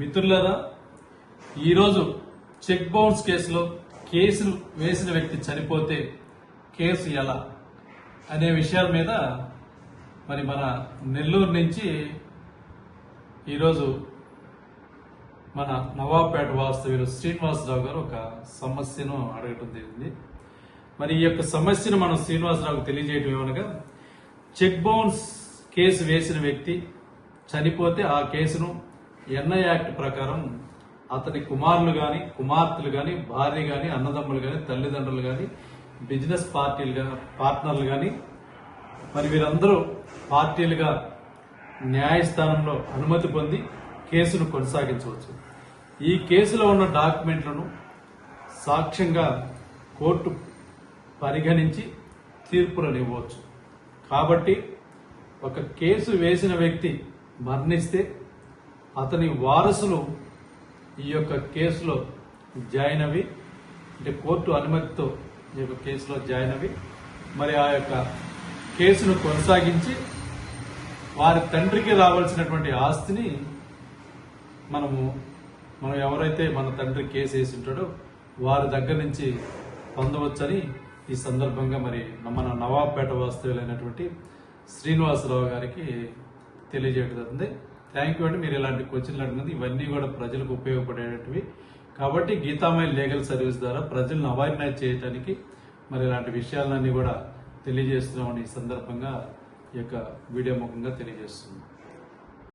మిత్రులారా, ఈరోజు check bounce కేసులో కేసులు వేసిన వ్యక్తి చనిపోతే కేసు ఎలా అనే విషయాల మీద మరి మన నెల్లూరు నుంచి ఈరోజు మన నవాబ్పేట వాస్తవ్యులు శ్రీనివాసరావు గారు ఒక సమస్యను అడగటం జరిగింది. మరి ఈ యొక్క సమస్యను మనం శ్రీనివాసరావుకు తెలియజేయడం ఏమనగా, చెక్ బౌన్స్ కేసు వేసిన వ్యక్తి చనిపోతే ఆ కేసును ఎన్ఐ యాక్ట్ ప్రకారం అతని కుమారులు గాని, కుమార్తెలు గాని, భార్య గాని, అన్నదమ్ములు గాని, తల్లిదండ్రులు గాని, బిజినెస్ పార్ట్నర్లు గాని, మరి వీరందరూ పార్టీలుగా న్యాయస్థానంలో అనుమతి పొంది కేసును కొనసాగించవచ్చు. ఈ కేసులో ఉన్న డాక్యుమెంట్లను సాక్ష్యంగా కోర్టు పరిగణించి తీర్పులను ఇవ్వవచ్చు. కాబట్టి ఒక కేసు వేసిన వ్యక్తి మరణిస్తే అతని వారసులు ఈ యొక్క కేసులో జాయిన్ అవి, అంటే కోర్టు అనుమతితో ఈ యొక్క కేసులో జాయిన్ అవి, మరి ఆ యొక్క కేసును కొనసాగించి వారి తండ్రికి రావాల్సినటువంటి ఆస్తిని మనం ఎవరైతే మన తండ్రి కేసు వేసి ఉంటాడో వారి దగ్గర నుంచి పొందవచ్చని ఈ సందర్భంగా మరి మన నవాబ్పేట వాస్తవ్యులైనటువంటి శ్రీనివాసరావు గారికి తెలియజేయడం జరుగుతుంది. థ్యాంక్ యూ అండి. మీరు ఇలాంటి క్వశ్చన్లు అడిగినది ఇవన్నీ కూడా ప్రజలకు ఉపయోగపడేటివి కాబట్టి గీతామయ లీగల్ సర్వీస్ ద్వారా ప్రజలను అవేర్నెస్ చేయడానికి మరి ఇలాంటి విషయాలన్నీ కూడా తెలియజేస్తున్నామని ఈ సందర్భంగా ఈ యొక్క వీడియో ముఖంగా తెలియజేస్తున్నాం.